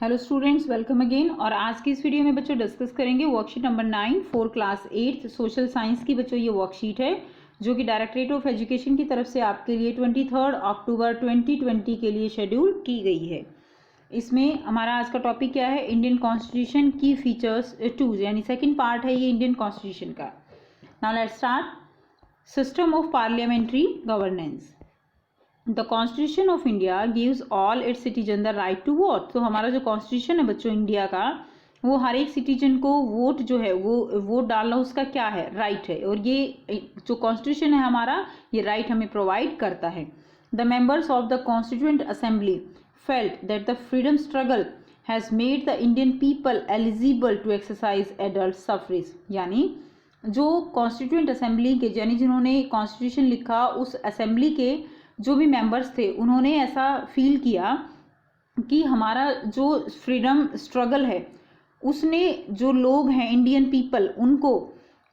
Hello students, welcome again. और आज की इस वीडियो में बच्चों डिस्कस करेंगे worksheet number 9 for class 8 social science की। बच्चों ये वर्कशीट है जो कि डायरेक्टरेट ऑफ एजुकेशन की तरफ से आपके लिए 23 अक्टूबर 2020 के लिए शेड्यूल की गई है। इसमें हमारा आज का टॉपिक क्या है? इंडियन कॉन्स्टिट्यूशन की फीचर्स 2, यानी सेकेंड पार्ट है ये इंडियन कॉन्स्टिट्यूशन का। Now let's start. System of parliamentary governance. The constitution of India gives all its citizen the right to vote. तो हमारा जो कॉन्स्टिट्यूशन है बच्चों इंडिया का, वो हर एक सिटीजन को वोट जो है वो वोट डालना उसका क्या है? राइट है। और ये जो कॉन्स्टिट्यूशन है हमारा, ये राइट हमें प्रोवाइड करता है। The members of the constituent assembly felt that the freedom struggle has made the Indian people eligible to exercise adult suffrage. यानी जो कॉन्स्टिट्यूएंट असेंबली के, यानी जिन्होंने कॉन्स्टिट्यूशन लिखा, उस असेंबली के जो भी मेंबर्स थे उन्होंने ऐसा फील किया कि हमारा जो फ्रीडम स्ट्रगल है उसने जो लोग हैं इंडियन पीपल,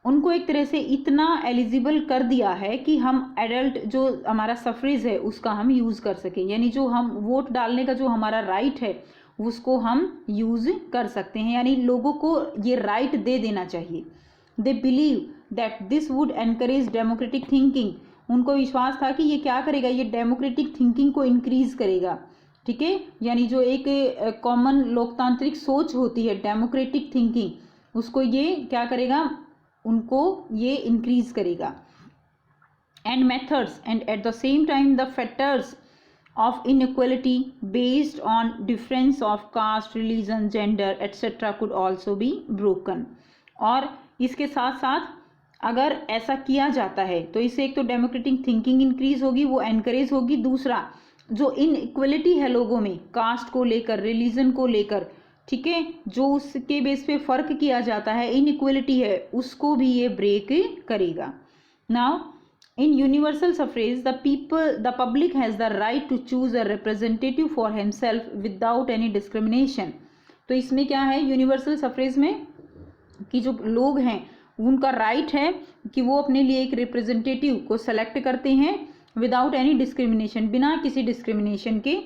उनको एक तरह से इतना एलिजिबल कर दिया है कि हम एडल्ट जो हमारा सफरेज है उसका हम यूज़ कर सकें। यानी जो हम वोट डालने का जो हमारा राइट है उसको हम यूज़ कर सकते हैं। यानी लोगों को ये राइट दे देना चाहिए। They believe that this would encourage democratic thinking. उनको विश्वास था कि ये क्या करेगा, ये डेमोक्रेटिक थिंकिंग को इंक्रीज करेगा। ठीक है, यानी जो एक कॉमन लोकतांत्रिक सोच होती है, डेमोक्रेटिक थिंकिंग, उसको ये क्या करेगा, उनको ये इंक्रीज करेगा। And methods and at the same time the factors of inequality based on difference of caste, religion, gender etcetera could also be broken. और इसके साथ साथ अगर ऐसा किया जाता है तो इससे एक तो डेमोक्रेटिक थिंकिंग इंक्रीज होगी, वो एनकरेज होगी। दूसरा, जो इनइक्वलिटी है लोगों में, कास्ट को लेकर, रिलीजन को लेकर, ठीक है, जो उसके बेस पे फर्क किया जाता है, इनइक्वलिटी है, उसको भी ये ब्रेक करेगा। Now in universal suffrage the public has the right to choose a representative for himself without any discrimination. तो इसमें क्या है, यूनिवर्सल सफरेज में कि जो लोग हैं उनका राइट है कि वो अपने लिए एक रिप्रेजेंटेटिव को सेलेक्ट करते हैं विदाउट एनी डिस्क्रिमिनेशन, बिना किसी डिस्क्रिमिनेशन के।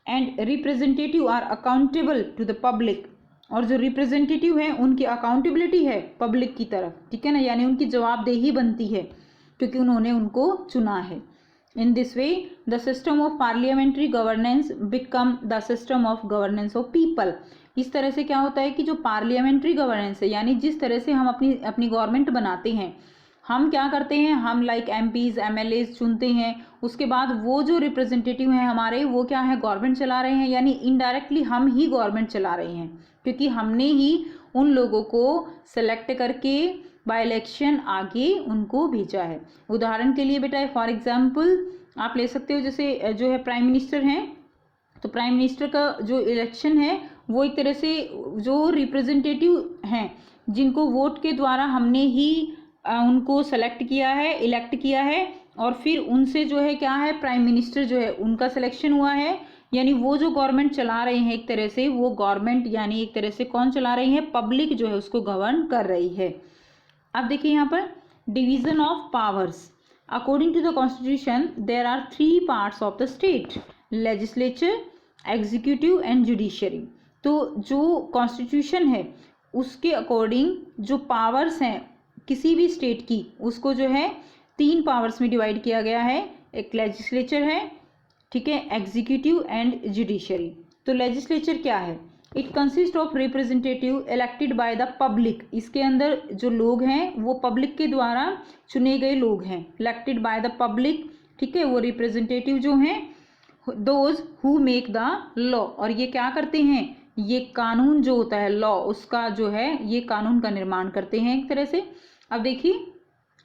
And representative are accountable to the public. और जो रिप्रेजेंटेटिव हैं उनकी अकाउंटेबिलिटी है पब्लिक की तरफ, ठीक है ना, यानी उनकी जवाबदेही बनती है क्योंकि उन्होंने उनको चुना है। इन this way the system of parliamentary governance become the system of governance of people. इस तरह से क्या होता है कि जो पार्लियामेंट्री गवर्नेंस है, यानी जिस तरह से हम अपनी गवर्नमेंट बनाते हैं, हम क्या करते हैं, हम लाइक एमपीज एमएलएज चुनते हैं, उसके बाद वो जो रिप्रेजेंटेटिव हैं हमारे, वो क्या है, गवर्नमेंट चला रहे हैं। यानी इनडायरेक्टली हम ही गवर्नमेंट चला रहे हैं क्योंकि हमने ही उन लोगों को सेलेक्ट करके बाय इलेक्शन आगे उनको भेजा है। उदाहरण के लिए बेटा, फॉर एग्जाम्पल आप ले सकते हो, जैसे जो है प्राइम मिनिस्टर हैं, तो प्राइम मिनिस्टर का जो इलेक्शन है वो एक तरह से जो रिप्रेजेंटेटिव हैं जिनको वोट के द्वारा हमने ही उनको सेलेक्ट किया है, इलेक्ट किया है, और फिर उनसे जो है क्या है, प्राइम मिनिस्टर जो है उनका सिलेक्शन हुआ है। यानी वो जो गवर्नमेंट चला रहे हैं एक तरह से, वो गवर्नमेंट यानी एक तरह से कौन चला रही है, पब्लिक जो है उसको गवर्न कर रही है। अब देखिए यहाँ पर division of powers. According to the constitution there are 3 parts of the state: legislature, executive and judiciary. तो जो कॉन्स्टिट्यूशन है उसके अकॉर्डिंग जो पावर्स हैं किसी भी स्टेट की, उसको जो है 3 पावर्स में डिवाइड किया गया है। एक लेजिस्लेचर है, ठीक है, एग्जीक्यूटिव एंड जुडिशरी। तो लेजिस्लेचर क्या है? It consist of representative elected by the public. इसके अंदर जो लोग हैं वो पब्लिक के द्वारा चुने गए लोग हैं, इलेक्टेड बाय द पब्लिक, ठीक है। वो रिप्रेजेंटेटिव जो हैं, those who make the law. और ये क्या करते हैं, ये कानून जो होता है, लॉ, उसका जो है ये कानून का निर्माण करते हैं एक तरह से। अब देखिए,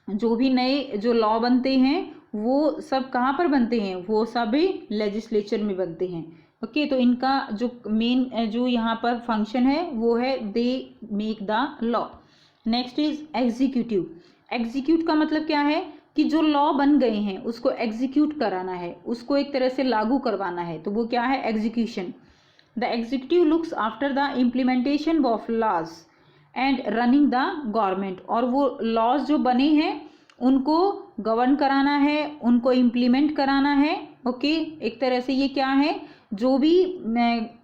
जो भी नए जो लॉ बनते हैं वो सब कहाँ पर बनते हैं, वो सभी लेजिस्लेचर में बनते हैं। ओके, तो इनका जो मेन जो यहाँ पर फंक्शन है वो है they make the law. Next is executive. Execute का मतलब क्या है कि जो लॉ बन गए हैं उसको एग्जीक्यूट कराना है, उसको एक तरह से लागू करवाना है, तो वो क्या है, execution. The executive looks after the implementation of laws and running the government. और वो लॉज जो बने हैं उनको गवर्न कराना है, उनको इम्प्लीमेंट कराना है। ओके, एक तरह से ये क्या है, जो भी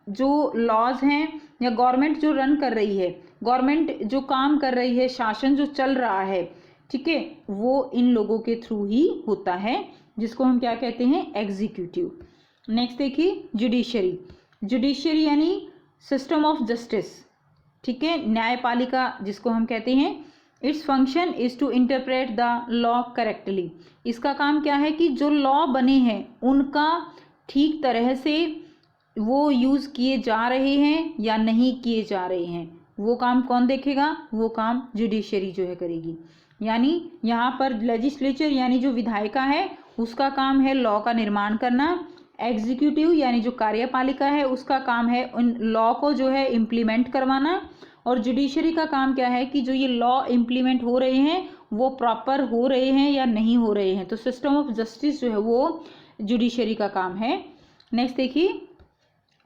जो लॉज हैं या गवर्नमेंट जो रन कर रही है, गवर्नमेंट जो काम कर रही है, शासन जो चल रहा है, ठीक है, वो इन लोगों के थ्रू ही होता है, जिसको हम क्या कहते हैं, एग्जीक्यूटिव। नेक्स्ट देखिए जुडिशरी। जुडिशरी यानी सिस्टम ऑफ जस्टिस, ठीक है, न्यायपालिका जिसको हम कहते हैं। Its function is to interpret the law correctly. इसका काम क्या है कि जो लॉ बने हैं उनका ठीक तरह से वो यूज़ किए जा रहे हैं या नहीं किए जा रहे हैं, वो काम कौन देखेगा, वो काम जुडिशरी जो है करेगी। यानी यहाँ पर लेजिस्लेचर यानी जो विधायिका है उसका काम है लॉ का निर्माण करना, एग्जीक्यूटिव यानी जो कार्यपालिका है उसका काम है उन लॉ को जो है इम्प्लीमेंट करवाना, और जुडिशरी का काम क्या है कि जो ये लॉ इम्प्लीमेंट हो रहे हैं वो प्रॉपर हो रहे हैं या नहीं हो रहे हैं। तो सिस्टम ऑफ जस्टिस जो है वो जुडिशरी का काम है। नेक्स्ट देखिए,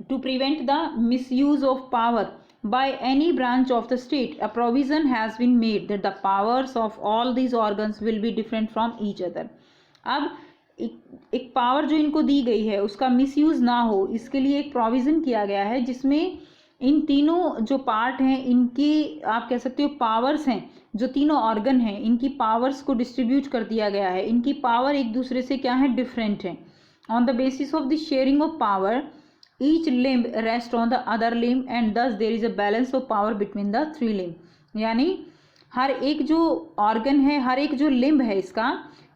to prevent the misuse of power by any branch of the state, a provision has been made that the powers of all these organs will be different from each other। अब एक power जो इनको दी गई है उसका misuse ना हो, इसके लिए एक प्रोविज़न किया गया है जिसमें इन तीनों जो पार्ट हैं इनकी आप कह सकते हो पावर्स हैं, जो तीनों ऑर्गन हैं इनकी पावर्स को डिस्ट्रीब्यूट कर दिया गया है। इनकी पावर एक दूसरे से क्या है, डिफरेंट है। On the basis of the sharing of power each limb rests on the other limb and thus there is a balance of power between the three limb। यानी हर एक जो ऑर्गन है, हर एक जो लिम्ब है इसका,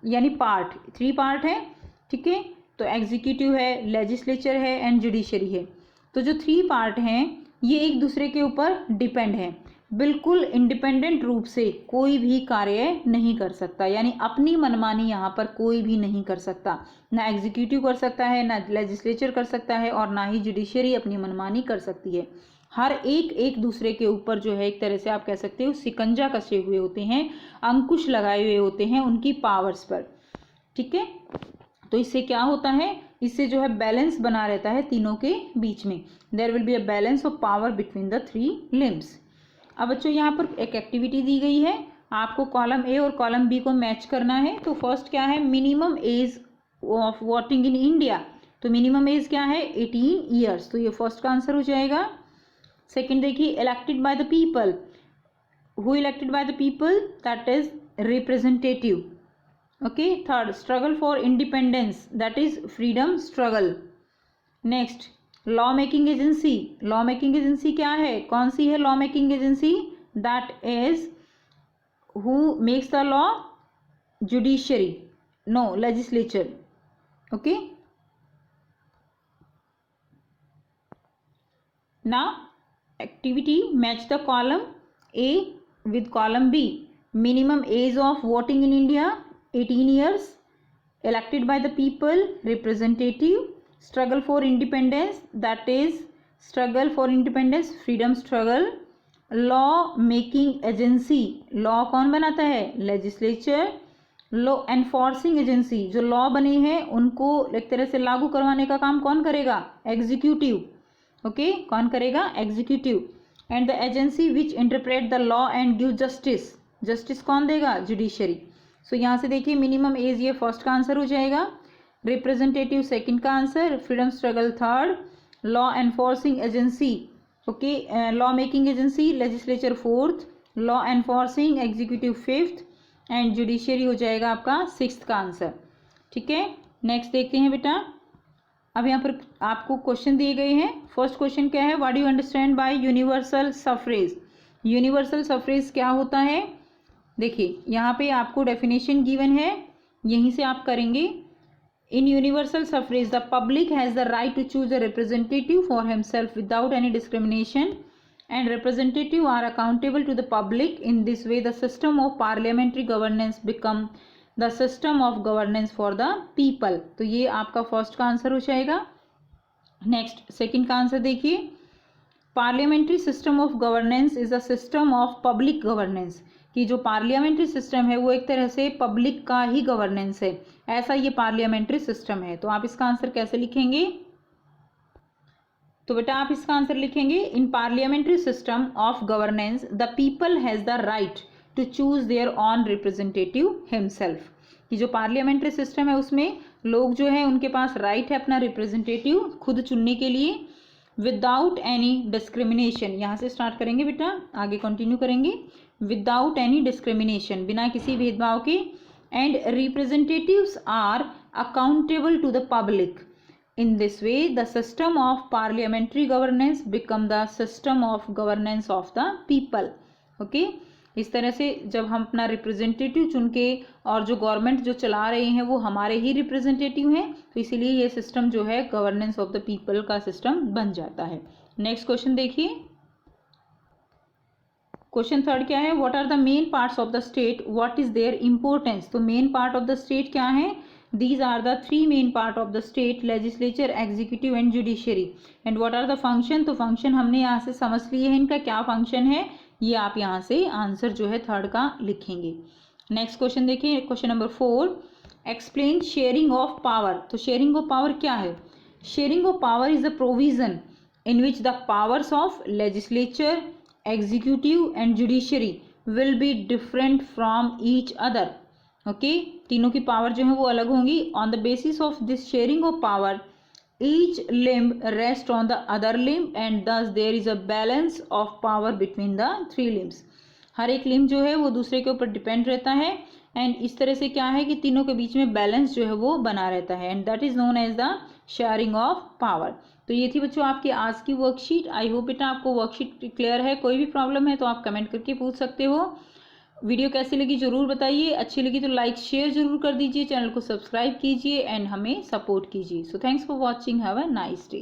यानी पार्ट, 3 पार्ट है, ठीक है, तो एग्जीक्यूटिव है, लेजिस्लेचर है एंड जुडिशरी है। तो जो 3 पार्ट हैं ये एक दूसरे के ऊपर डिपेंड है, बिल्कुल इंडिपेंडेंट रूप से कोई भी कार्य नहीं कर सकता, यानी अपनी मनमानी यहाँ पर कोई भी नहीं कर सकता, ना एग्जीक्यूटिव कर सकता है, ना लेजिस्लेचर कर सकता है और ना ही जुडिशरी अपनी मनमानी कर सकती है। हर एक दूसरे के ऊपर जो है एक तरह से आप कह सकते हो सिकंजा कसे हुए होते हैं, अंकुश लगाए हुए होते हैं उनकी पावर्स पर, ठीक है। तो इससे क्या होता है, इससे जो है बैलेंस बना रहता है तीनों के बीच में। There will be a balance of power between the 3 limbs. अब बच्चों यहाँ पर एक एक्टिविटी दी गई है, आपको कॉलम ए और कॉलम बी को मैच करना है। तो फर्स्ट क्या है, minimum age of voting in India. तो मिनिमम एज क्या है, 18 ईयर्स, तो ये फर्स्ट का आंसर हो जाएगा। सेकंड देखिए, elected by the people, who elected by the people, that is representative, okay. Third, struggle for independence, that is freedom struggle. Next, law making agency, law making agency क्या है, कौन सी है law making agency, that is who makes the law, judiciary, no legislature, okay. Now activity, match the column A with column B. Minimum age of voting in India 18 years, elected by the people, representative, struggle for independence, that is struggle for independence, freedom struggle, law making agency, law कौन बनाता है, legislature, law enforcing agency, जो law बने हैं उनको एक तरह से लागू करवाने का काम कौन करेगा, executive, ओके, कौन करेगा, executive। And the agency which interpret the law and give justice, justice कौन देगा, जुडिशरी। सो यहाँ से देखिए मिनिमम एज ये फर्स्ट का आंसर हो जाएगा, रिप्रेजेंटेटिव सेकंड का answer, freedom struggle third, law enforcing agency, okay, law making agency, legislature fourth, law enforcing executive fifth and judiciary हो जाएगा आपका सिक्स्थ का आंसर, ठीक है। नेक्स्ट देखते हैं बेटा, अब यहाँ पर आपको क्वेश्चन दिए गए हैं। फर्स्ट क्वेश्चन क्या है, what do you understand by universal suffrage. Universal suffrage क्या होता है, देखिए यहाँ पे आपको डेफिनेशन गिवन है, यहीं से आप करेंगे। In universal suffrage the public has the right to choose a representative for himself without any discrimination and representative are accountable to the public. In this way the system of parliamentary governance become the system of governance for the people. तो ये आपका first का answer हो जाएगा। Next second का answer देखिए, parliamentary system of governance is a system of public governance, कि जो पार्लियामेंट्री सिस्टम है वो एक तरह से पब्लिक का ही गवर्नेंस है, ऐसा ये पार्लियामेंट्री सिस्टम है। तो आप इसका आंसर कैसे लिखेंगे, तो बेटा आप इसका आंसर लिखेंगे, in parliamentary system of governance the people has the right to choose their own representative himself, कि जो पार्लियामेंट्री सिस्टम है उसमें लोग जो है उनके पास राइट है अपना रिप्रेजेंटेटिव खुद चुनने के लिए, विदाउट एनी डिस्क्रिमिनेशन, यहाँ से स्टार्ट करेंगे बेटा, आगे कंटिन्यू करेंगे, विदाउट एनी डिस्क्रिमिनेशन, बिना किसी भेदभाव के, and representatives are accountable to the public. In this way, the system of parliamentary governance become the system of governance of the people. Okay? इस तरह से जब हम अपना रिप्रेजेंटेटिव चुन के, और जो गवर्नमेंट जो चला रहे हैं वो हमारे ही रिप्रेजेंटेटिव हैं, तो इसीलिए ये सिस्टम जो है गवर्नेंस ऑफ द पीपल का सिस्टम बन जाता है. नेक्स्ट क्वेश्चन देखिए, क्वेश्चन थर्ड क्या है, what are the main parts of the state, what is their importance. तो main part of the state क्या है, these are the three main part of the state, legislature, executive and judiciary. and what are the function, तो function हमने यहाँ से समझ लिए हैं, इनका क्या function है, ये आप यहाँ से आंसर जो है थर्ड का लिखेंगे. नेक्स्ट क्वेश्चन देखिए, question number 4, explain sharing of power. तो शेयरिंग ऑफ पावर क्या है, sharing of power is the provision in which the powers of legislature, executive and judiciary will be different from each other. Okay, तीनों की power जो है वो अलग होंगी. On the basis of this sharing of power each limb rest on the other limb and दस there is a balance of power between the three limbs. हर एक लिम्ब जो है वो दूसरे के ऊपर डिपेंड रहता है, एंड इस तरह से क्या है कि तीनों के बीच में बैलेंस जो है वो बना रहता है, and that is known as the sharing of power. तो ये थी बच्चों आपकी आज की वर्कशीट. आई होप बेटा आपको वर्कशीट क्लियर है. कोई भी प्रॉब्लम है तो आप कमेंट करके पूछ सकते हो. वीडियो कैसी लगी जरूर बताइए, अच्छी लगी तो लाइक शेयर जरूर कर दीजिए, चैनल को सब्सक्राइब कीजिए एंड हमें सपोर्ट कीजिए. So thanks for watching, have a nice day.